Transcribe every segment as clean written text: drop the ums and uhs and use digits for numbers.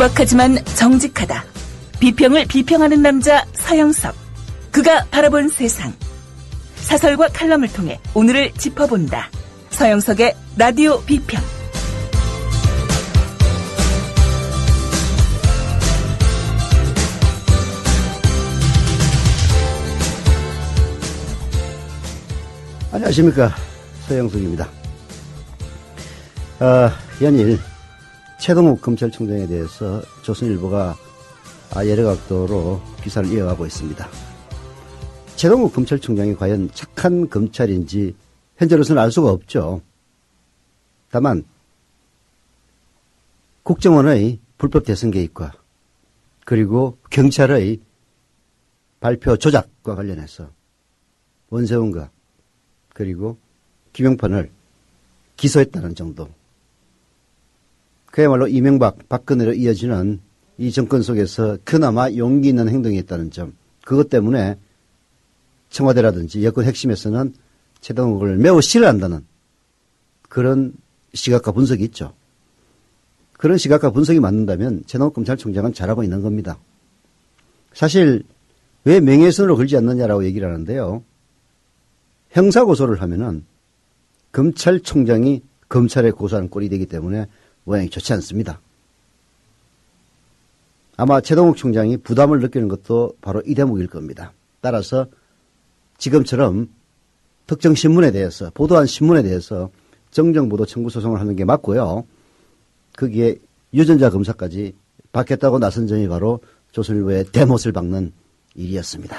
투박하지만 정직하다. 비평을 비평하는 남자 서영석. 그가 바라본 세상. 사설과 칼럼을 통해 오늘을 짚어본다. 서영석의 라디오 비평. 안녕하십니까, 서영석입니다. 연일 최동욱 검찰총장에 대해서 조선일보가 여러 각도로 기사를 이어가고 있습니다. 최동욱 검찰총장이 과연 착한 검찰인지 현재로서는 알 수가 없죠. 다만 국정원의 불법 대선 개입과 그리고 경찰의 발표 조작과 관련해서 원세훈과 그리고 김용판을 기소했다는 정도. 그야말로 이명박, 박근혜로 이어지는 이 정권 속에서 그나마 용기 있는 행동이었다는 점. 그것 때문에 청와대라든지 여권 핵심에서는 최동욱을 매우 싫어한다는 그런 시각과 분석이 있죠. 그런 시각과 분석이 맞는다면 최동욱 검찰총장은 잘하고 있는 겁니다. 사실 왜 명예훼손으로 걸지 않느냐라고 얘기를 하는데요. 형사고소를 하면은 검찰총장이 검찰에 고소하는 꼴이 되기 때문에 모양이 좋지 않습니다. 아마 최동욱 총장이 부담을 느끼는 것도 바로 이 대목일 겁니다. 따라서 지금처럼 특정 신문에 대해서, 보도한 신문에 대해서 정정보도 청구 소송을 하는 게 맞고요. 거기에 유전자 검사까지 받겠다고 나선 점이 바로 조선일보의 대못을 박는 일이었습니다.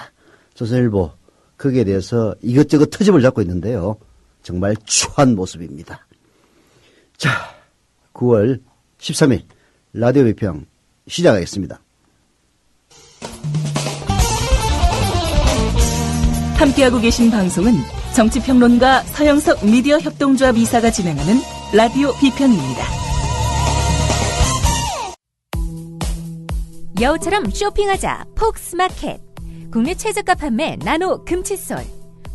조선일보 거기에 대해서 이것저것 트집을 잡고 있는데요. 정말 추한 모습입니다. 자, 9월 13일 라디오 비평 시작하겠습니다. 함께하고 계신 방송은 정치평론가 서영석 미디어 협동조합 이사가 진행하는 라디오 비평입니다. 여우처럼 쇼핑하자 폭스마켓. 국내 최저가 판매 나노 금칫솔.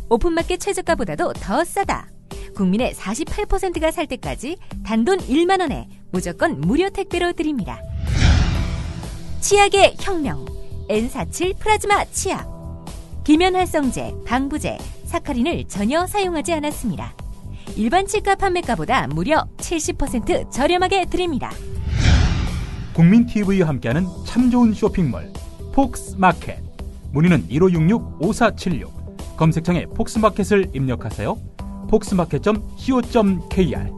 오픈마켓 최저가보다도 더 싸다. 국민의 48%가 살 때까지 단돈 1만 원에 무조건 무료 택배로 드립니다. 치약의 혁명 N47 플라즈마 치약. 기면활성제, 방부제, 사카린을 전혀 사용하지 않았습니다. 일반 치과 판매가보다 무려 70% 저렴하게 드립니다. 국민TV와 함께하는 참 좋은 쇼핑몰 폭스마켓. 문의는 1566-5476. 검색창에 폭스마켓을 입력하세요. 폭스마켓.co.kr.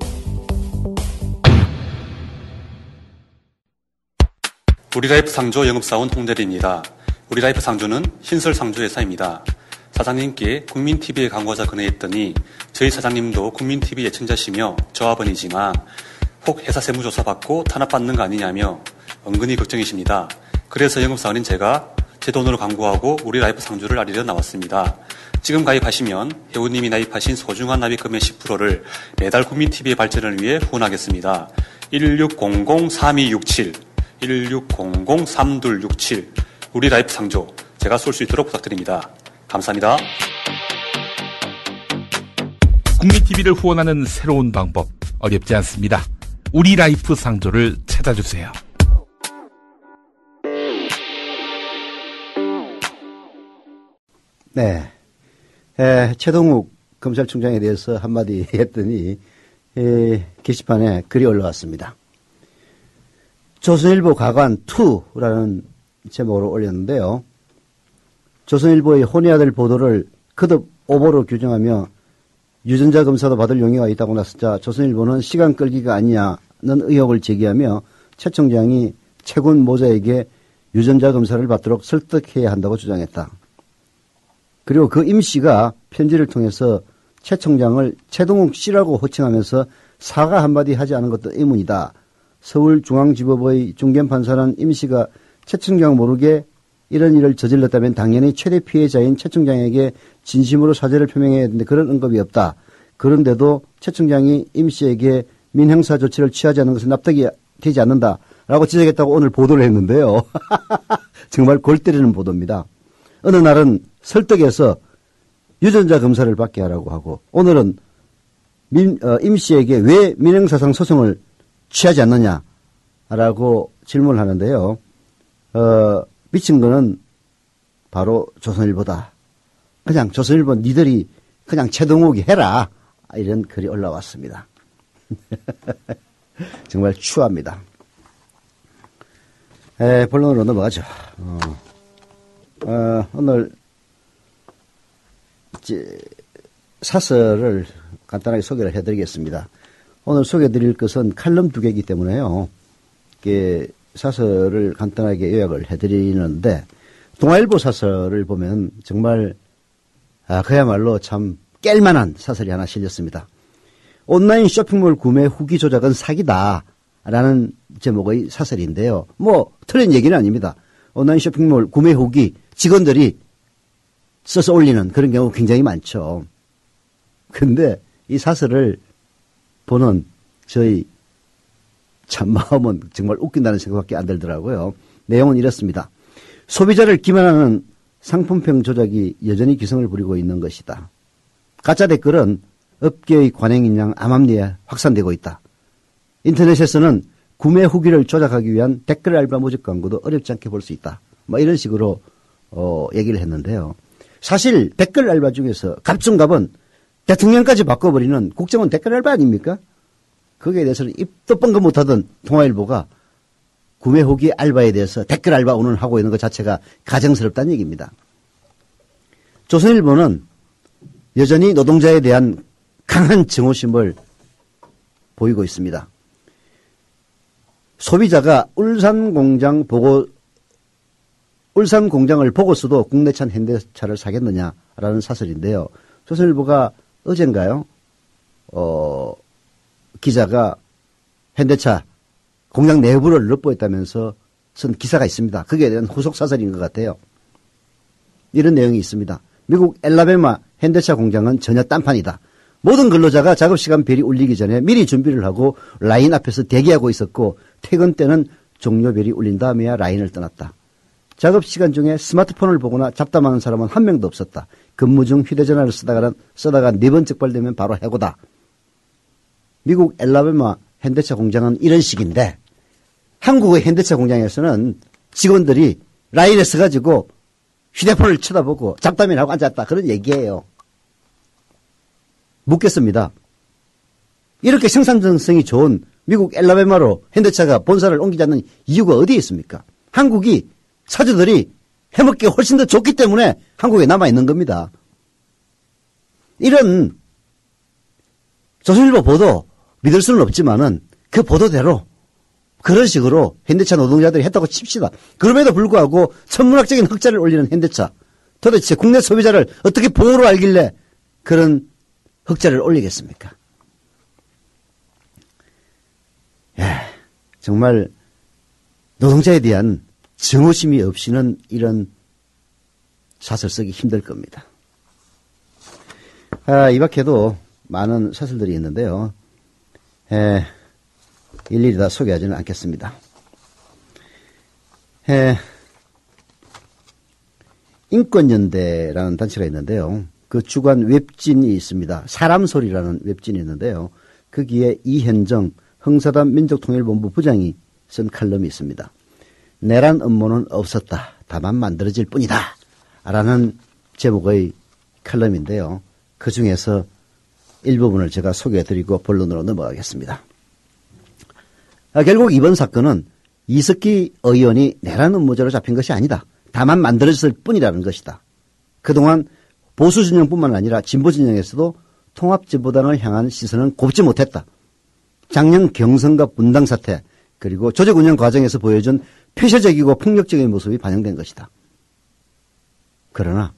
우리라이프 상조 영업사원 홍대리입니다. 우리라이프 상조는 신설상조 회사입니다. 사장님께 국민TV에 광고자 건의했더니 저희 사장님도 국민TV 예청자시며 조합원이지만 혹 회사 세무조사 받고 탄압받는 거 아니냐며 은근히 걱정이십니다. 그래서 영업사원인 제가 제 돈으로 광고하고 우리라이프 상조를 알리려 나왔습니다. 지금 가입하시면 회원님이 나입하신 소중한 납입금의 10%를 매달 국민TV의 발전을 위해 후원하겠습니다. 1600-3267 1600-3267 우리라이프 상조 제가 쏠 수 있도록 부탁드립니다. 감사합니다. 국민TV를 후원하는 새로운 방법 어렵지 않습니다. 우리라이프 상조를 찾아주세요. 네. 최동욱 검찰총장에 대해서 한마디 했더니 게시판에 글이 올라왔습니다. 조선일보 가관 2라는 제목으로 올렸는데요. 조선일보의 혼의 아들 보도를 거듭 오보로 규정하며 유전자 검사도 받을 용의가 있다고 나서자 조선일보는 시간 끌기가 아니냐는 의혹을 제기하며 최 총장이 최군 모자에게 유전자 검사를 받도록 설득해야 한다고 주장했다. 그리고 그 임 씨가 편지를 통해서 최 총장을 최동욱 씨라고 호칭하면서 사과 한마디 하지 않은 것도 의문이다. 서울중앙지법의 중견판사는 임 씨가 최 총장 모르게 이런 일을 저질렀다면 당연히 최대 피해자인 최 총장에게 진심으로 사죄를 표명해야 했는데 그런 언급이 없다. 그런데도 최 총장이 임 씨에게 민형사 조치를 취하지 않는 것은 납득이 되지 않는다라고 지적했다고 오늘 보도를 했는데요. 정말 골 때리는 보도입니다. 어느 날은 설득해서 유전자 검사를 받게 하라고 하고 오늘은 임 씨에게 왜 민형사상 소송을 취하지 않느냐라고 질문을 하는데요. 미친 거는 바로 조선일보다. 그냥 조선일보 니들이 그냥 최동욱이 해라. 이런 글이 올라왔습니다. 정말 추합니다. 본론으로 넘어가죠. 오늘 사설을 간단하게 소개를 해드리겠습니다. 오늘 소개해드릴 것은 칼럼 2개이기 때문에요. 사설을 간단하게 요약을 해드리는데 동아일보 사설을 보면 정말 그야말로 참 깰만한 사설이 하나 실렸습니다. 온라인 쇼핑몰 구매 후기 조작은 사기다 라는 제목의 사설인데요. 뭐 틀린 얘기는 아닙니다. 온라인 쇼핑몰 구매 후기 직원들이 써서 올리는 그런 경우 굉장히 많죠. 근데 이 사설을 보는 저희 참 마음은 정말 웃긴다는 생각밖에 안 들더라고요. 내용은 이렇습니다. 소비자를 기만하는 상품평 조작이 여전히 기승을 부리고 있는 것이다. 가짜 댓글은 업계의 관행인양 암암리에 확산되고 있다. 인터넷에서는 구매 후기를 조작하기 위한 댓글 알바 모집 광고도 어렵지 않게 볼 수 있다. 뭐 이런 식으로 얘기를 했는데요. 사실 댓글 알바 중에서 갑중갑은 대통령까지 바꿔버리는 국정원 댓글 알바 아닙니까? 거기에 대해서는 입도 뻥긋 못하던 동아일보가 구매 후기 알바에 대해서 댓글 알바 운운하고 있는 것 자체가 가정스럽다는 얘기입니다. 조선일보는 여전히 노동자에 대한 강한 증오심을 보이고 있습니다. 소비자가 울산 공장을 보고서도 국내산 현대차를 사겠느냐라는 사설인데요. 조선일보가 어젠가요? 기자가 현대차 공장 내부를 납부했다면서 쓴 기사가 있습니다. 거기에 대한 후속 사설인 것 같아요. 이런 내용이 있습니다. 미국 엘라베마 현대차 공장은 전혀 딴판이다. 모든 근로자가 작업시간 벨이 울리기 전에 미리 준비를 하고 라인 앞에서 대기하고 있었고 퇴근 때는 종료벨이 울린 다음에야 라인을 떠났다. 작업시간 중에 스마트폰을 보거나 잡담하는 사람은 한 명도 없었다. 근무 중 휴대전화를 쓰다가 4번 적발되면 바로 해고다. 미국 엘라베마 현대차 공장은 이런 식인데 한국의 현대차 공장에서는 직원들이 라인에 서가지고 휴대폰을 쳐다보고 잡담이나 하고 앉았다. 그런 얘기예요. 묻겠습니다. 이렇게 생산성이 좋은 미국 엘라베마로 현대차가 본사를 옮기지 않는 이유가 어디에 있습니까? 한국이 사주들이 해먹기가 훨씬 더 좋기 때문에 한국에 남아있는 겁니다. 이런 조선일보 보도 믿을 수는 없지만은 그 보도대로 그런 식으로 현대차 노동자들이 했다고 칩시다. 그럼에도 불구하고 천문학적인 흑자를 올리는 현대차. 도대체 국내 소비자를 어떻게 보호로 알길래 그런 흑자를 올리겠습니까? 정말 노동자에 대한 증오심이 없이는 이런 사설 쓰기 힘들 겁니다. 이 밖에도 많은 사설들이 있는데요. 일일이 다 소개하지는 않겠습니다. 인권연대라는 단체가 있는데요. 그 주관 웹진이 있습니다. 사람소리라는 웹진이 있는데요. 거기에 이현정 흥사단 민족통일본부 부장이 쓴 칼럼이 있습니다. 내란 음모는 없었다. 다만 만들어질 뿐이다. 라는 제목의 칼럼인데요. 그 중에서 일부분을 제가 소개해드리고 본론으로 넘어가겠습니다. 결국 이번 사건은 이석기 의원이 내란 음모자로 잡힌 것이 아니다. 다만 만들어졌을 뿐이라는 것이다. 그동안 보수 진영뿐만 아니라 진보 진영에서도 통합진보당을 향한 시선은 곱지 못했다. 작년 경선과 분당 사태 그리고 조직 운영 과정에서 보여준 폐쇄적이고 폭력적인 모습이 반영된 것이다. 그러나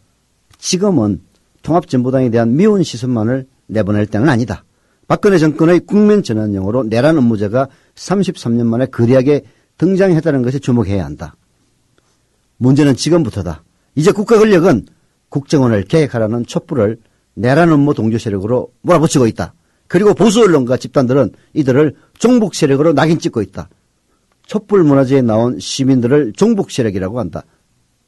지금은 통합진보당에 대한 미운 시선만을 내보낼 때는 아니다. 박근혜 정권의 국면 전환용으로 내란 음모자가 33년 만에 거대하게 등장했다는 것에 주목해야 한다. 문제는 지금부터다. 이제 국가 권력은 국정원을 개혁하라는 촛불을 내란 음모 동조 세력으로 몰아붙이고 있다. 그리고 보수 언론과 집단들은 이들을 종북 세력으로 낙인 찍고 있다. 촛불 문화제에 나온 시민들을 종북 세력이라고 한다.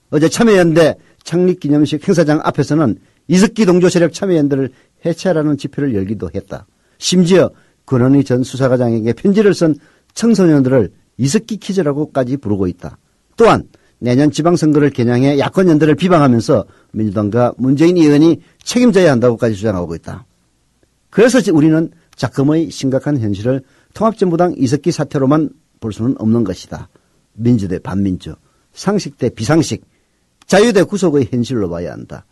어제 참여연대 창립기념식 행사장 앞에서는 이석기 동조 세력 참여연대를 해체하라는 집회를 열기도 했다. 심지어 권은희 전 수사과장에게 편지를 쓴 청소년들을 이석기 퀴즈라고까지 부르고 있다. 또한 내년 지방선거를 겨냥해 야권 연대를 비방하면서 민주당과 문재인 의원이 책임져야 한다고까지 주장하고 있다. 그래서 우리는 작금의 심각한 현실을 통합진보당 이석기 사태로만 볼 수는 없는 것이다. 민주 대 반민주, 상식 대 비상식, 자유 대 구속의 현실로 봐야 한다.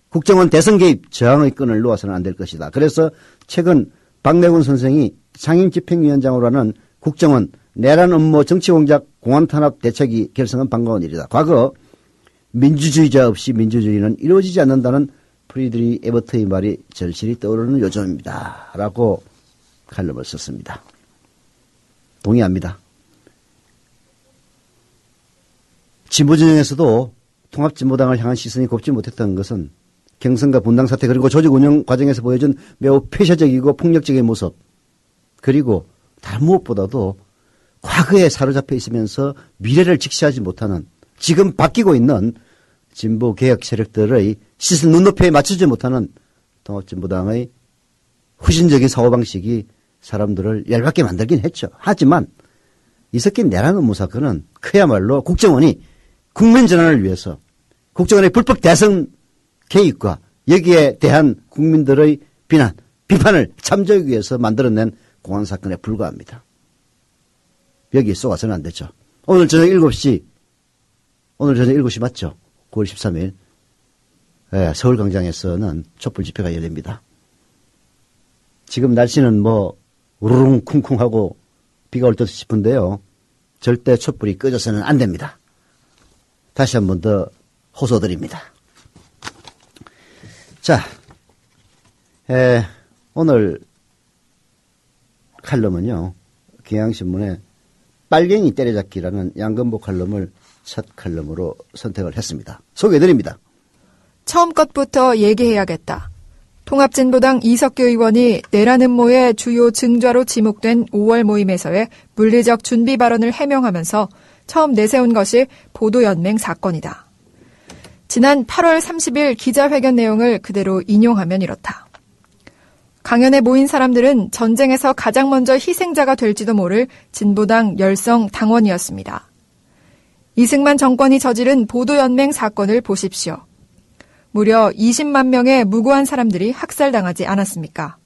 국정원 대선 개입 저항의 끈을 놓아서는 안 될 것이다. 그래서 최근 박내군 선생이 상임집행위원장으로 하는 국정원 내란 음모 정치공작 공안탄압 대책위 결성은 반가운 일이다. 과거 민주주의자 없이 민주주의는 이루어지지 않는다는 프리드리 에버트의 말이 절실히 떠오르는 요즘입니다. 라고 칼럼을 썼습니다. 동의합니다. 진보진영에서도 통합진보당을 향한 시선이 곱지 못했던 것은 경선과 분당 사태 그리고 조직 운영 과정에서 보여준 매우 폐쇄적이고 폭력적인 모습, 그리고 다른 무엇보다도 과거에 사로잡혀 있으면서 미래를 직시하지 못하는, 지금 바뀌고 있는 진보 개혁 세력들의 시선 눈높이에 맞추지 못하는 통합진보당의 후진적인 사고방식이 사람들을 열받게 만들긴 했죠. 하지만 이석기 내란 음모 사건은 그야말로 국정원이 국면전환을 위해서 국정원의 불법 대선 개입과 여기에 대한 국민들의 비판을 참조하기 위해서 만들어낸 공안사건에 불과합니다. 여기에 쏘아서는 안 되죠. 오늘 저녁 7시 맞죠? 9월 13일 서울광장에서는 촛불 집회가 열립니다. 지금 날씨는 우르릉 쿵쿵하고 비가 올 듯 싶은데요. 절대 촛불이 꺼져서는 안 됩니다. 다시 한 번 더 호소드립니다. 자, 오늘 칼럼은요, 경향신문의 빨갱이 때려잡기라는 양금보 칼럼을 첫 칼럼으로 선택을 했습니다. 소개해드립니다. 처음 것부터 얘기해야겠다. 통합진보당 이석기 의원이 내란 음모의 주요 증좌로 지목된 5월 모임에서의 물리적 준비 발언을 해명하면서 처음 내세운 것이 보도연맹 사건이다. 지난 8월 30일 기자회견 내용을 그대로 인용하면 이렇다. 강연에 모인 사람들은 전쟁에서 가장 먼저 희생자가 될지도 모를 진보당 열성 당원이었습니다. 이승만 정권이 저지른 보도연맹 사건을 보십시오. 무려 20만 명의 무고한 사람들이 학살당하지 않았습니까?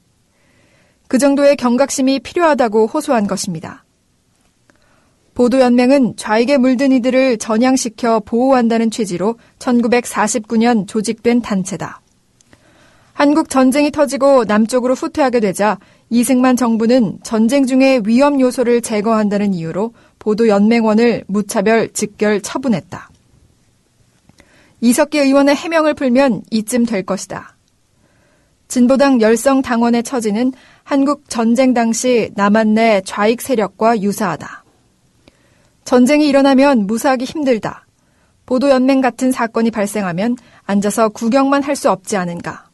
그 정도의 경각심이 필요하다고 호소한 것입니다. 보도연맹은 좌익에 물든 이들을 전향시켜 보호한다는 취지로 1949년 조직된 단체다. 한국 전쟁이 터지고 남쪽으로 후퇴하게 되자 이승만 정부는 전쟁 중에 위험 요소를 제거한다는 이유로 보도연맹원을 무차별 직결 처분했다. 이석기 의원의 해명을 풀면 이쯤 될 것이다. 진보당 열성 당원의 처지는 한국 전쟁 당시 남한 내 좌익 세력과 유사하다. 전쟁이 일어나면 무사하기 힘들다. 보도연맹 같은 사건이 발생하면 앉아서 구경만 할 수 없지 않은가.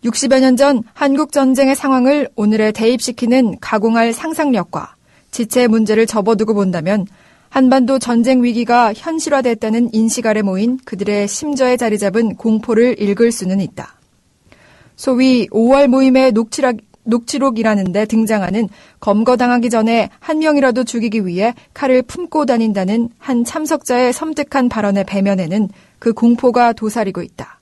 60여 년 전 한국 전쟁의 상황을 오늘에 대입시키는 가공할 상상력과 지체 문제를 접어두고 본다면 한반도 전쟁 위기가 현실화됐다는 인식 아래 모인 그들의 심저에 자리 잡은 공포를 읽을 수는 있다. 소위 5월 모임의 녹취록이라는 데 등장하는 검거당하기 전에 한 명이라도 죽이기 위해 칼을 품고 다닌다는 한 참석자의 섬뜩한 발언의 배면에는 그 공포가 도사리고 있다.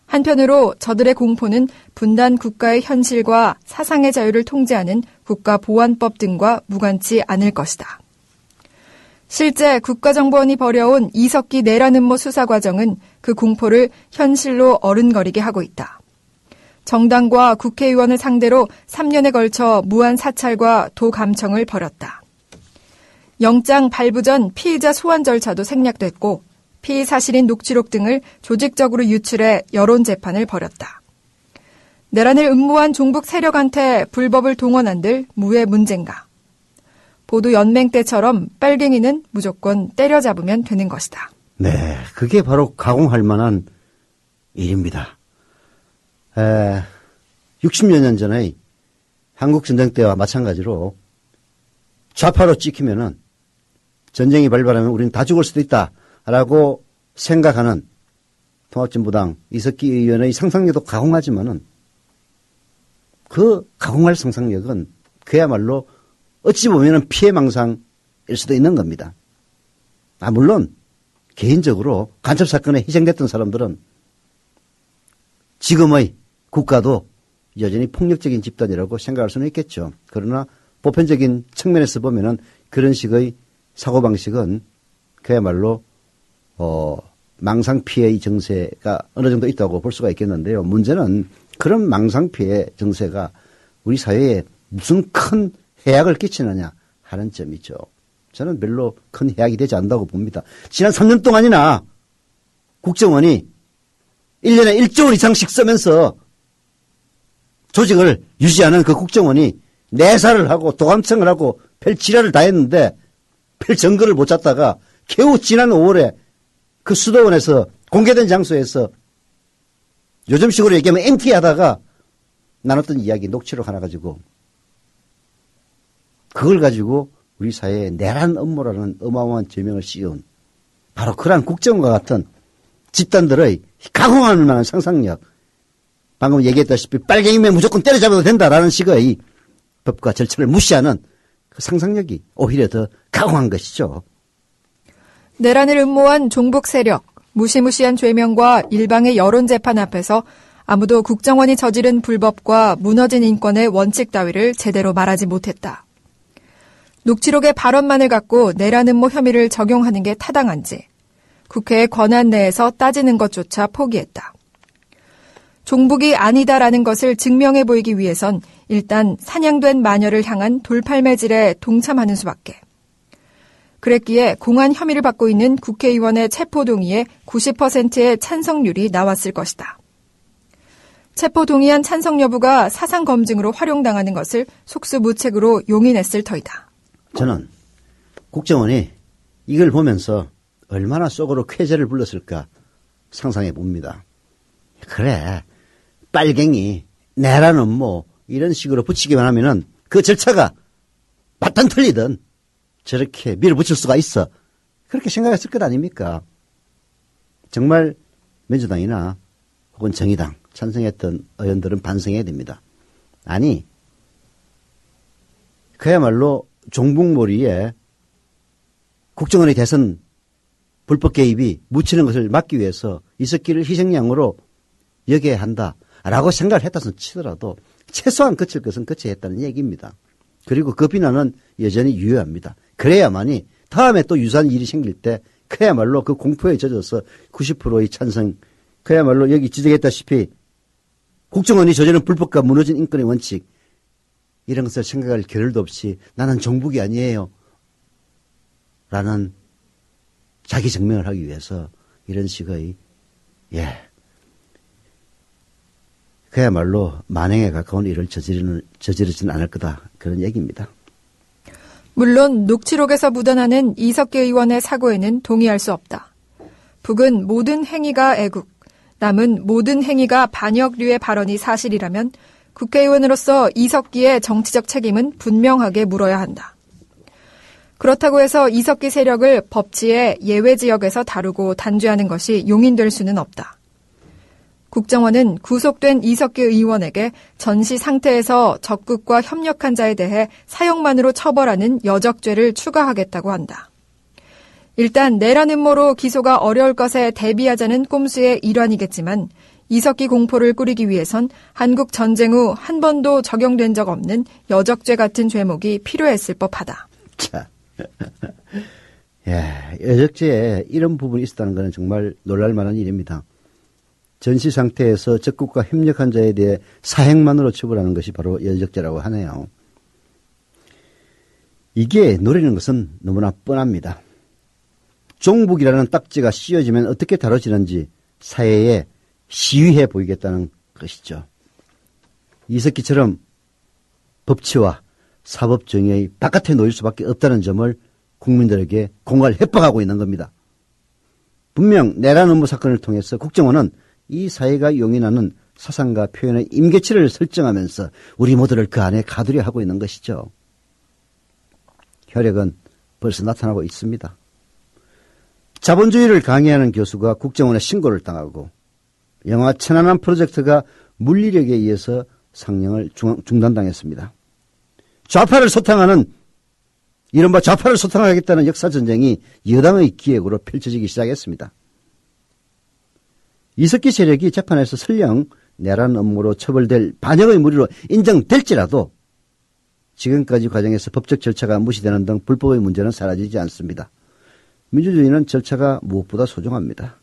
한편으로 저들의 공포는 분단 국가의 현실과 사상의 자유를 통제하는 국가보안법 등과 무관치 않을 것이다. 실제 국가정보원이 벌여온 이석기 내란 음모 수사 과정은 그 공포를 현실로 어른거리게 하고 있다. 정당과 국회의원을 상대로 3년에 걸쳐 무한 사찰과 도감청을 벌였다. 영장 발부 전 피의자 소환 절차도 생략됐고 피의 사실인 녹취록 등을 조직적으로 유출해 여론 재판을 벌였다. 내란을 음모한 종북 세력한테 불법을 동원한들 무의 문제인가. 보도연맹 때처럼 빨갱이는 무조건 때려잡으면 되는 것이다. 네, 그게 바로 가공할 만한 일입니다. 60여 년 전의 한국 전쟁 때와 마찬가지로 좌파로 찍히면은 전쟁이 발발하면 우리는 다 죽을 수도 있다라고 생각하는 통합진보당 이석기 의원의 상상력도 가공하지만은 그 가공할 상상력은 그야말로 어찌 보면 피해망상일 수도 있는 겁니다. 물론 개인적으로 간첩사건에 희생됐던 사람들은 지금의 국가도 여전히 폭력적인 집단이라고 생각할 수는 있겠죠. 그러나 보편적인 측면에서 보면은 그런 식의 사고방식은 그야말로 망상피해의 정세가 어느 정도 있다고 볼 수가 있겠는데요. 문제는 그런 망상피해 정세가 우리 사회에 무슨 큰 해악을 끼치느냐 하는 점이죠. 저는 별로 큰 해악이 되지 않는다고 봅니다. 지난 3년 동안이나 국정원이 1년에 1조 원 이상씩 쓰면서 조직을 유지하는 그 국정원이 내사를 하고 도감청을 하고 별 지랄을 다 했는데 별 증거를 못 찾다가 겨우 지난 5월에 그 수도원에서 공개된 장소에서 요즘식으로 얘기하면 MT 하다가 나눴던 이야기 녹취록 하나 가지고 그걸 가지고 우리 사회에 내란 음모라는 어마어마한 죄명을 씌운 바로 그러한 국정원과 같은 집단들의 가공할 만한 상상력, 방금 얘기했다시피 빨갱이면 무조건 때려잡아도 된다라는 식의 법과 절차를 무시하는 그 상상력이 오히려 더 가공한 것이죠. 내란을 음모한 종북 세력, 무시무시한 죄명과 일방의 여론재판 앞에서 아무도 국정원이 저지른 불법과 무너진 인권의 원칙 따위를 제대로 말하지 못했다. 녹취록의 발언만을 갖고 내란 음모 혐의를 적용하는 게 타당한지 국회의 권한 내에서 따지는 것조차 포기했다. 종북이 아니다라는 것을 증명해 보이기 위해선 일단 사냥된 마녀를 향한 돌팔매질에 동참하는 수밖에. 그랬기에 공안 혐의를 받고 있는 국회의원의 체포동의에 90%의 찬성률이 나왔을 것이다. 체포동의안 찬성 여부가 사상검증으로 활용당하는 것을 속수무책으로 용인했을 터이다. 저는 국정원이 이걸 보면서 얼마나 속으로 쾌재를 불렀을까 상상해 봅니다. 그래, 빨갱이, 내란 음모 이런 식으로 붙이기만 하면은 그 절차가 맞단 틀리든 저렇게 밀어붙일 수가 있어. 그렇게 생각했을 것 아닙니까? 정말 민주당이나 혹은 정의당 찬성했던 의원들은 반성해야 됩니다. 아니, 그야말로 종북몰이에 국정원의 대선 불법 개입이 묻히는 것을 막기 위해서 이석기를 희생양으로 여겨야 한다라고 생각을 했다고 치더라도 최소한 거칠 것은 거쳐야 했다는 얘기입니다. 그리고 그 비난은 여전히 유효합니다. 그래야만이 다음에 또 유사한 일이 생길 때 그야말로 그 공포에 젖어서 90%의 찬성, 그야말로 여기 지적했다시피 국정원이 저지른 불법과 무너진 인권의 원칙 이런 것을 생각할 겨를도 없이 나는 종북이 아니에요 라는 자기 증명을 하기 위해서 이런 식의 그야말로 만행에 가까운 일을 저지르지는 않을 거다 그런 얘기입니다. 물론 녹취록에서 묻어나는 이석기 의원의 사고에는 동의할 수 없다. 북은 모든 행위가 애국, 남은 모든 행위가 반역류의 발언이 사실이라면 국회의원으로서 이석기의 정치적 책임은 분명하게 물어야 한다. 그렇다고 해서 이석기 세력을 법치의 예외 지역에서 다루고 단죄하는 것이 용인될 수는 없다. 국정원은 구속된 이석기 의원에게 전시 상태에서 적극과 협력한 자에 대해 사형만으로 처벌하는 여적죄를 추가하겠다고 한다. 일단 내란 음모로 기소가 어려울 것에 대비하자는 꼼수의 일환이겠지만 이석기 공포를 꾸리기 위해선 한국 전쟁 후 한 번도 적용된 적 없는 여적죄 같은 죄목이 필요했을 법하다. 자, 여적죄에 이런 부분이 있었다는 것은 정말 놀랄 만한 일입니다. 전시 상태에서 적국과 협력한 자에 대해 사형만으로 처벌하는 것이 바로 여적죄라고 하네요. 이게 노리는 것은 너무나 뻔합니다. 종북이라는 딱지가 씌워지면 어떻게 다뤄지는지 사회에 시위해 보이겠다는 것이죠. 이석기처럼 법치와 사법정의의 바깥에 놓일 수밖에 없다는 점을 국민들에게 공갈 협박하고 있는 겁니다. 분명 내란 음모 사건을 통해서 국정원은 이 사회가 용인하는 사상과 표현의 임계치를 설정하면서 우리 모두를 그 안에 가두려 하고 있는 것이죠. 혈액은 벌써 나타나고 있습니다. 자본주의를 강의하는 교수가 국정원에 신고를 당하고 영화 천안함 프로젝트가 물리력에 의해서 상영을 중단당했습니다. 좌파를 소탕하는 이른바 좌파를 소탕하겠다는 역사전쟁이 여당의 기획으로 펼쳐지기 시작했습니다. 이석기 세력이 재판에서 설령 내란 업무로 처벌될 반역의 무리로 인정될지라도 지금까지 과정에서 법적 절차가 무시되는 등 불법의 문제는 사라지지 않습니다. 민주주의는 절차가 무엇보다 소중합니다.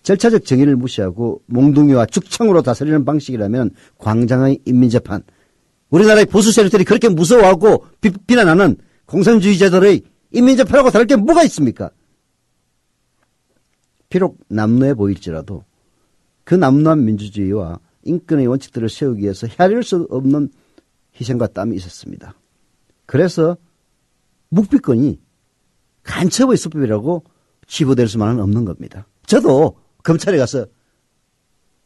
절차적 정의를 무시하고 몽둥이와 죽창으로 다스리는 방식이라면 광장의 인민재판, 우리나라의 보수 세력들이 그렇게 무서워하고 비난하는 공산주의자들의 인민재판하고 다를 게 뭐가 있습니까? 비록 남루해 보일지라도 그 남루한 민주주의와 인권의 원칙들을 세우기 위해서 헤아릴 수 없는 희생과 땀이 있었습니다. 그래서 묵비권이 간첩의 수법이라고 치부될 수만은 없는 겁니다. 저도 검찰에 가서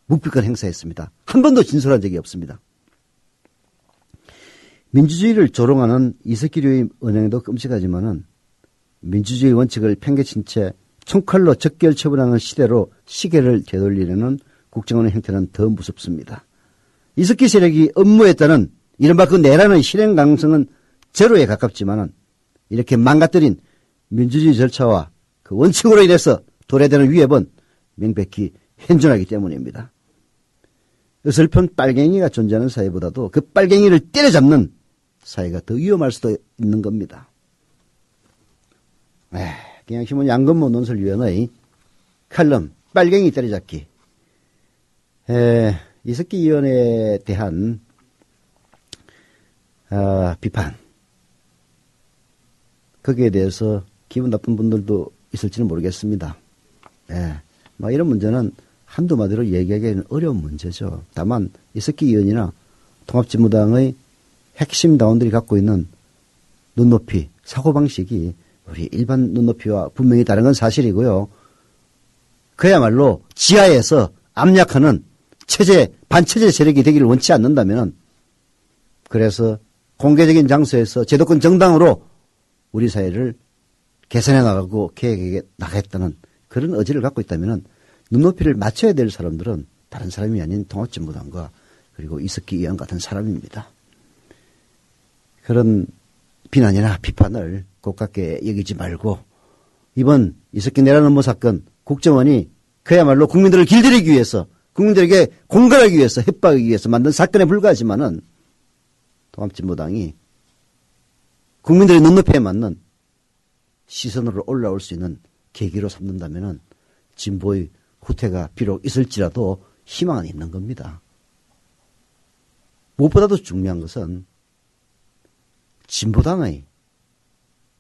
묵비권 행사했습니다. 한 번도 진술한 적이 없습니다. 민주주의를 조롱하는 이석기류의 언행도 끔찍하지만은 민주주의 원칙을 팽개친 채 총칼로 적결 처분하는 시대로 시계를 되돌리려는 국정원의 행태는 더 무섭습니다. 이석기 세력이 업무했다는 이른바 그 내란의 실행 가능성은 제로에 가깝지만은 이렇게 망가뜨린 민주주의 절차와 그 원칙으로 인해서 도래되는 위협은 명백히 현존하기 때문입니다. 어설픈 빨갱이가 존재하는 사회보다도 그 빨갱이를 때려잡는 사회가 더 위험할 수도 있는 겁니다. 경향신문 양건모 논설위원의 칼럼 빨갱이 때려잡기. 이석기 의원에 대한 비판. 거기에 대해서 기분 나쁜 분들도 있을지는 모르겠습니다. 이런 문제는 한두 마디로 얘기하기에는 어려운 문제죠. 다만 이석기 의원이나 통합진보당의 핵심 당원들이 갖고 있는 눈높이, 사고방식이 우리 일반 눈높이와 분명히 다른 건 사실이고요. 그야말로 지하에서 압력하는 체제, 반체제 세력이 되기를 원치 않는다면 그래서 공개적인 장소에서 제도권 정당으로 우리 사회를 개선해 나가고 계획해 나가겠다는 그런 의지를 갖고 있다면 눈높이를 맞춰야 될 사람들은 다른 사람이 아닌 통합진보당과 그리고 이석기 의원 같은 사람입니다. 그런 비난이나 비판을 고깝게 여기지 말고 이번 이석기 내란 업무 사건 국정원이 그야말로 국민들을 길들이기 위해서 국민들에게 공갈하기 위해서 협박하기 위해서 만든 사건에 불과하지만은 통합진보당이 국민들의 눈높이에 맞는 시선으로 올라올 수 있는 계기로 삼는다면은 진보의 후퇴가 비록 있을지라도 희망은 있는 겁니다. 무엇보다도 중요한 것은 진보당의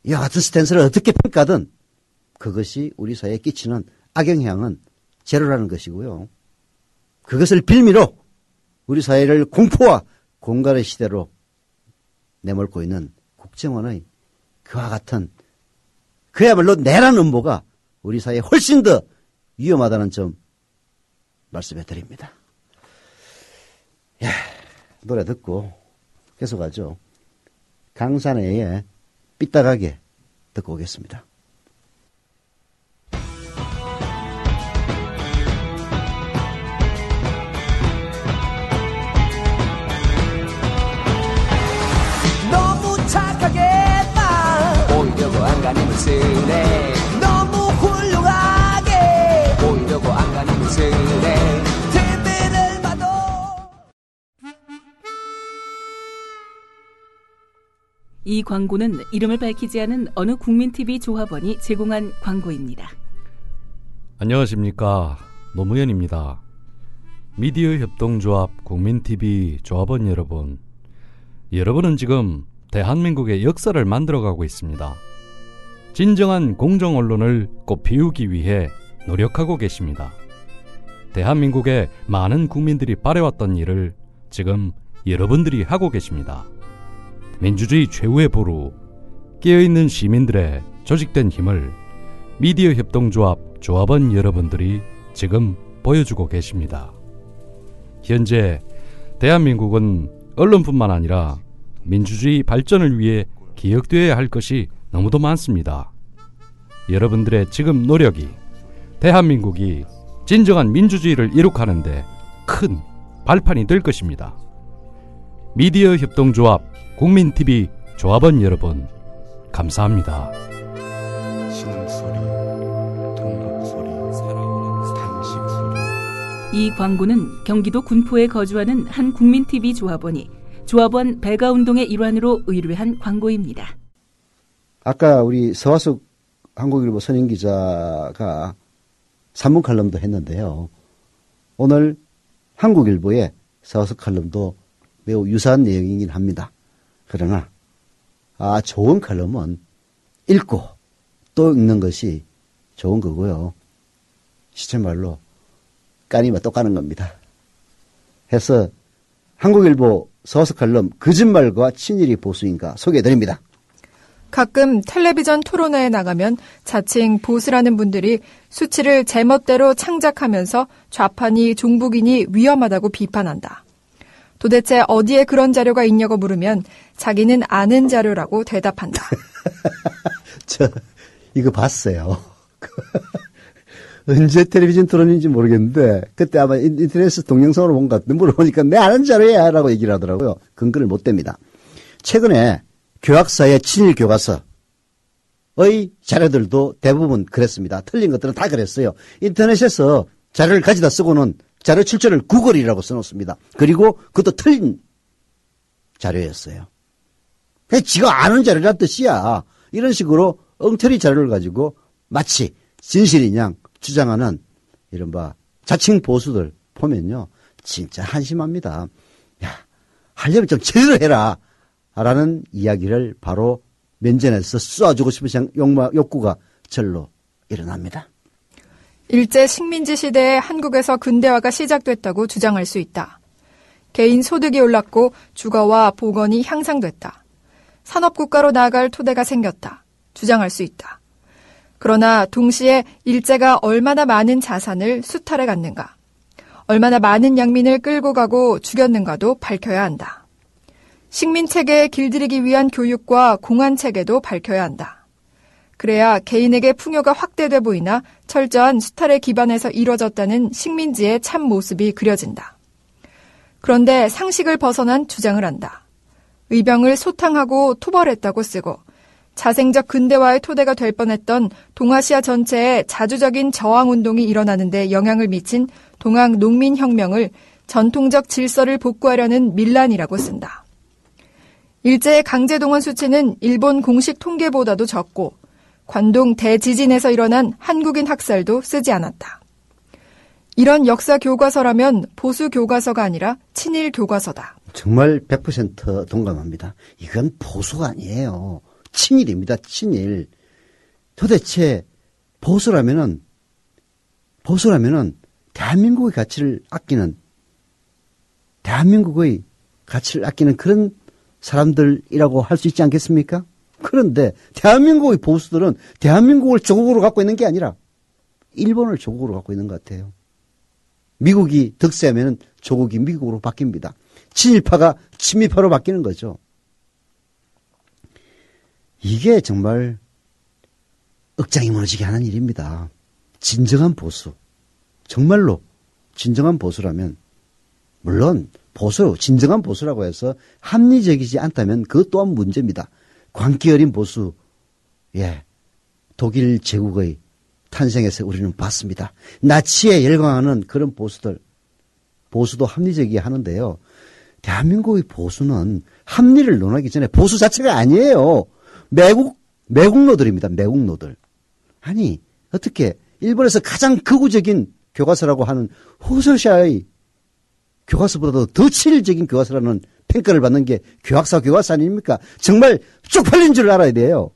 이와 같은 스탠스를 어떻게 평가하든 그것이 우리 사회에 끼치는 악영향은 제로라는 것이고요. 그것을 빌미로 우리 사회를 공포와 공갈의 시대로 내몰고 있는 국정원의 그와 같은 그야말로 내란 음모가 우리 사회에 훨씬 더 위험하다는 점 말씀해 드립니다. 노래 듣고 계속하죠. 강산해의 삐딱하게 듣고 오겠습니다. 너무 착하게 보이려고 안간힘을 쓰네. 너무 훌륭하게 보이려고 안간힘을 쓰네. TV를 봐도 이 광고는 이름을 밝히지 않은 어느 국민TV 조합원이 제공한 광고입니다. 안녕하십니까, 노무현입니다. 미디어 협동조합 국민TV 조합원 여러분, 여러분은 지금 대한민국의 역사를 만들어가고 있습니다. 진정한 공정언론을 꽃피우기 위해 노력하고 계십니다. 대한민국의 많은 국민들이 바래왔던 일을 지금 여러분들이 하고 계십니다. 민주주의 최후의 보루, 깨어있는 시민들의 조직된 힘을 미디어 협동조합 조합원 여러분들이 지금 보여주고 계십니다. 현재 대한민국은 언론뿐만 아니라 민주주의 발전을 위해 기억되어야 할 것이 너무도 많습니다. 여러분들의 지금 노력이 대한민국이 진정한 민주주의를 이룩하는데 큰 발판이 될 것입니다. 미디어 협동조합 국민TV 조합원 여러분, 감사합니다. 신음소리, 동급소리, 단식소리. 이 광고는 경기도 군포에 거주하는 한 국민TV 조합원이 조합원 배가운동의 일환으로 의뢰한 광고입니다. 아까 우리 서화숙 한국일보 선임기자가 산문 칼럼도 했는데요. 오늘 한국일보의 서화숙 칼럼도 매우 유사한 내용이긴 합니다. 그러나 좋은 칼럼은 읽고 또 읽는 것이 좋은 거고요. 시체말로 까니면 또 까는 겁니다. 해서 한국일보 서화숙 칼럼 거짓말과 친일이 보수인가 소개해드립니다. 가끔 텔레비전 토론회에 나가면 자칭 보수라는 분들이 수치를 제멋대로 창작하면서 좌판이 종북이니 위험하다고 비판한다. 도대체 어디에 그런 자료가 있냐고 물으면 자기는 아는 자료라고 대답한다. 저 이거 봤어요. 언제 텔레비전 토론인지 모르겠는데 그때 아마 인터넷에서 동영상으로 본 것 같은데 물어보니까 내 아는 자료야 라고 얘기를 하더라고요. 근거를 못 댑니다. 최근에 교학사의 친일 교과서의 자료들도 대부분 그랬습니다. 틀린 것들은 다 그랬어요. 인터넷에서 자료를 가져다 쓰고는 자료 출처를 구글이라고 써놓습니다. 그리고 그것도 틀린 자료였어요. 그냥 지가 아는 자료란 뜻이야. 이런 식으로 엉터리 자료를 가지고 마치 진실인 양 주장하는 이른바 자칭 보수들 보면요. 진짜 한심합니다. 야, 하려면 좀 제대로 해라. 라는 이야기를 바로 면전에서 쏘아주고 싶은 욕구가 절로 일어납니다. 일제 식민지 시대에 한국에서 근대화가 시작됐다고 주장할 수 있다. 개인 소득이 올랐고 주거와 보건이 향상됐다. 산업국가로 나아갈 토대가 생겼다. 주장할 수 있다. 그러나 동시에 일제가 얼마나 많은 자산을 수탈해 갔는가, 얼마나 많은 양민을 끌고 가고 죽였는가도 밝혀야 한다. 식민체계에 길들이기 위한 교육과 공안체계도 밝혀야 한다. 그래야 개인에게 풍요가 확대돼 보이나 철저한 수탈에 기반해서 이뤄졌다는 식민지의 참 모습이 그려진다. 그런데 상식을 벗어난 주장을 한다. 의병을 소탕하고 토벌했다고 쓰고 자생적 근대화의 토대가 될 뻔했던 동아시아 전체에 자주적인 저항운동이 일어나는 데 영향을 미친 동학 농민혁명을 전통적 질서를 복구하려는 밀란이라고 쓴다. 일제의 강제동원 수치는 일본 공식 통계보다도 적고 관동 대지진에서 일어난 한국인 학살도 쓰지 않았다. 이런 역사 교과서라면 보수 교과서가 아니라 친일 교과서다. 정말 100% 동감합니다. 이건 보수가 아니에요. 친일입니다. 친일. 도대체 보수라면은 대한민국의 가치를 아끼는 그런 사람들이라고 할 수 있지 않겠습니까? 그런데 대한민국의 보수들은 대한민국을 조국으로 갖고 있는 게 아니라 일본을 조국으로 갖고 있는 것 같아요. 미국이 득세하면 조국이 미국으로 바뀝니다. 친일파가 친미파로 바뀌는 거죠. 이게 정말 억장이 무너지게 하는 일입니다. 진정한 보수, 정말로 진정한 보수라면, 물론 진정한 보수라고 해서 합리적이지 않다면 그것 또한 문제입니다. 광기 어린 보수, 독일 제국의 탄생에서 우리는 봤습니다. 나치에 열광하는 그런 보수도 합리적이게 하는데요. 대한민국의 보수는 합리를 논하기 전에 보수 자체가 아니에요. 매국노들입니다. 매국노들. 아니, 어떻게 일본에서 가장 극우적인 교과서라고 하는 후소시아의 교과서보다도 더 친일적인 교과서라는 평가를 받는 게 교학사 교과서 아닙니까? 정말 쪽팔린 줄 알아야 돼요.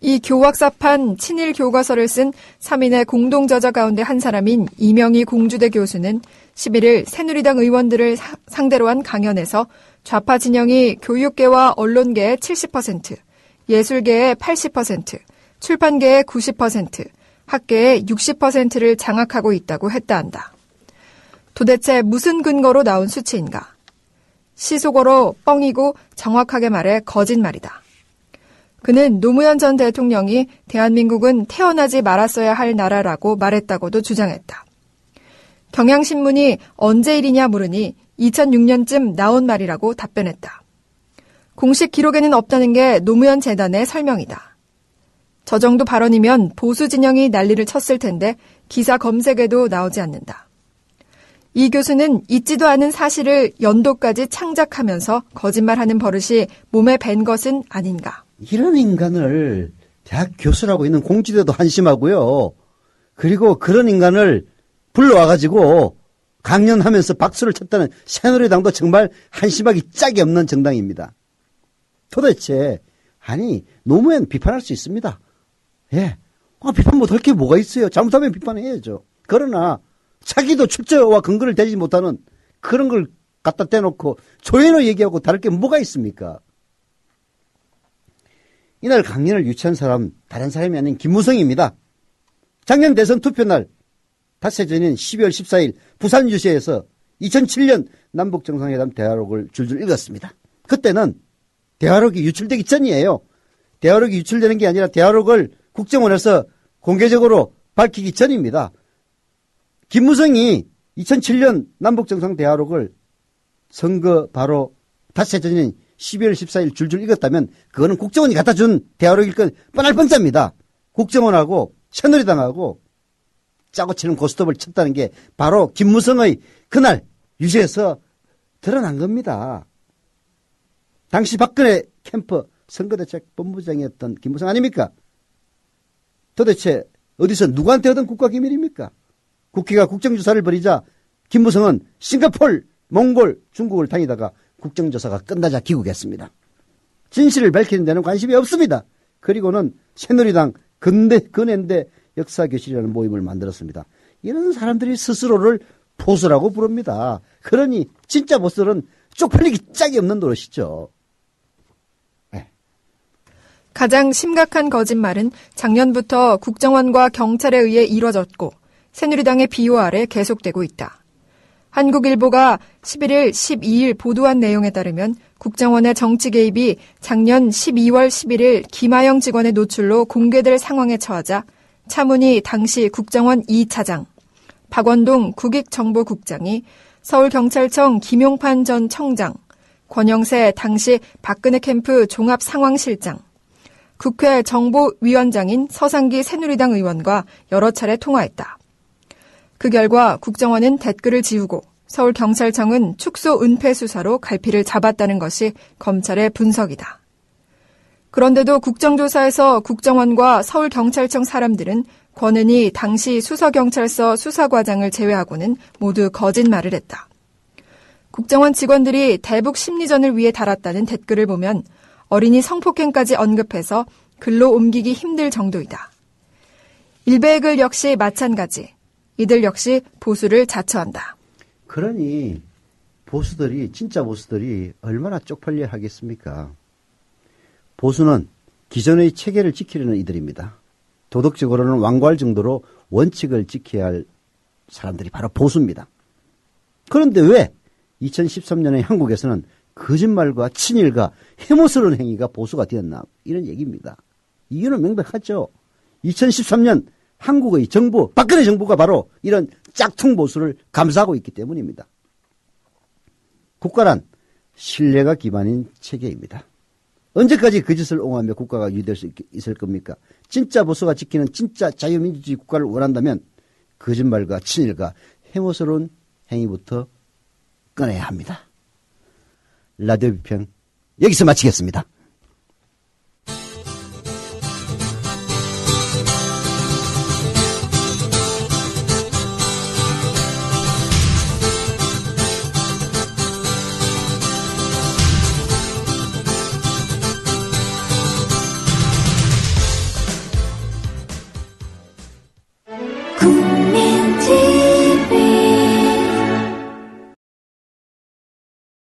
이 교학사판 친일 교과서를 쓴 3인의 공동저자 가운데 한 사람인 이명희 공주대 교수는 11일 새누리당 의원들을 상대로 한 강연에서 좌파 진영이 교육계와 언론계의 70%, 예술계의 80%, 출판계의 90%, 학계의 60%를 장악하고 있다고 했다 한다. 도대체 무슨 근거로 나온 수치인가? 시속어로 뻥이고 정확하게 말해 거짓말이다. 그는 노무현 전 대통령이 대한민국은 태어나지 말았어야 할 나라라고 말했다고도 주장했다. 경향신문이 언제 일이냐 물으니 2006년쯤 나온 말이라고 답변했다. 공식 기록에는 없다는 게 노무현 재단의 설명이다. 저 정도 발언이면 보수 진영이 난리를 쳤을 텐데 기사 검색에도 나오지 않는다. 이 교수는 있지도 않은 사실을 연도까지 창작하면서 거짓말하는 버릇이 몸에 밴 것은 아닌가. 이런 인간을 대학 교수라고 있는 공지대도 한심하고요. 그리고 그런 인간을 불러와가지고 강연하면서 박수를 쳤다는 새누리당도 정말 한심하기 짝이 없는 정당입니다. 도대체 아니 노무현 비판할 수 있습니다. 예, 비판 못할 게 뭐가 있어요. 잘못하면 비판해야죠. 그러나 자기도 출처와 근거를 대지 못하는 그런 걸 갖다 떼놓고 조연을 얘기하고 다를 게 뭐가 있습니까? 이날 강연을 유치한 사람 다른 사람이 아닌 김무성입니다. 작년 대선 투표날 닷새 전인 12월 14일 부산 유세에서 2007년 남북정상회담 대화록을 줄줄 읽었습니다. 그때는 대화록이 유출되기 전이에요. 대화록이 유출되는 게 아니라 대화록을 국정원에서 공개적으로 밝히기 전입니다. 김무성이 2007년 남북정상 대화록을 선거 바로 닷새 전인 12월 14일 줄줄 읽었다면 그거는 국정원이 갖다 준 대화록일 건 뻔할 뻔짜입니다. 국정원하고 새누리당하고 짜고 치는 고스톱을 쳤다는 게 바로 김무성의 그날 유세에서 드러난 겁니다. 당시 박근혜 캠프 선거대책본부장이었던 김무성 아닙니까? 도대체 어디서 누구한테 얻은 국가기밀입니까? 국회가 국정조사를 벌이자 김무성은 싱가포르, 몽골, 중국을 다니다가 국정조사가 끝나자 귀국했습니다. 진실을 밝히는 데는 관심이 없습니다. 그리고는 새누리당 근혜인대 역사교실이라는 모임을 만들었습니다. 이런 사람들이 스스로를 보수라고 부릅니다. 그러니 진짜 보수는 쪽팔리기 짝이 없는 노릇이죠. 네. 가장 심각한 거짓말은 작년부터 국정원과 경찰에 의해 이뤄졌고 새누리당의 비호 아래 계속되고 있다. 한국일보가 11일, 12일 보도한 내용에 따르면 국정원의 정치 개입이 작년 12월 11일 김하영 직원의 노출로 공개될 상황에 처하자 차문희 당시 국정원 2차장, 박원동 국익정보국장이 서울경찰청 김용판 전 청장, 권영세 당시 박근혜 캠프 종합상황실장, 국회 정보위원장인 서상기 새누리당 의원과 여러 차례 통화했다. 그 결과 국정원은 댓글을 지우고 서울경찰청은 축소 은폐 수사로 갈피를 잡았다는 것이 검찰의 분석이다. 그런데도 국정조사에서 국정원과 서울경찰청 사람들은 권은희 당시 수서경찰서 수사과장을 제외하고는 모두 거짓말을 했다. 국정원 직원들이 대북 심리전을 위해 달았다는 댓글을 보면 어린이 성폭행까지 언급해서 글로 옮기기 힘들 정도이다. 일베글 역시 마찬가지. 이들 역시 보수를 자처한다. 그러니 보수들이 진짜 보수들이 얼마나 쪽팔려 하겠습니까? 보수는 기존의 체계를 지키려는 이들입니다. 도덕적으로는 완고할 정도로 원칙을 지켜야 할 사람들이 바로 보수입니다. 그런데 왜 2013년에 한국에서는 거짓말과 친일과 혐오스러운 행위가 보수가 되었나? 이런 얘기입니다. 이유는 명백하죠. 2013년 한국의 정부, 박근혜 정부가 바로 이런 짝퉁 보수를 감싸고 있기 때문입니다. 국가란 신뢰가 기반인 체계입니다. 언제까지 그 짓을 옹호하며 국가가 유지될 수 있을 겁니까? 진짜 보수가 지키는 진짜 자유민주주의 국가를 원한다면 거짓말과 친일과 혐오스러운 행위부터 꺼내야 합니다. 라디오 비평 여기서 마치겠습니다.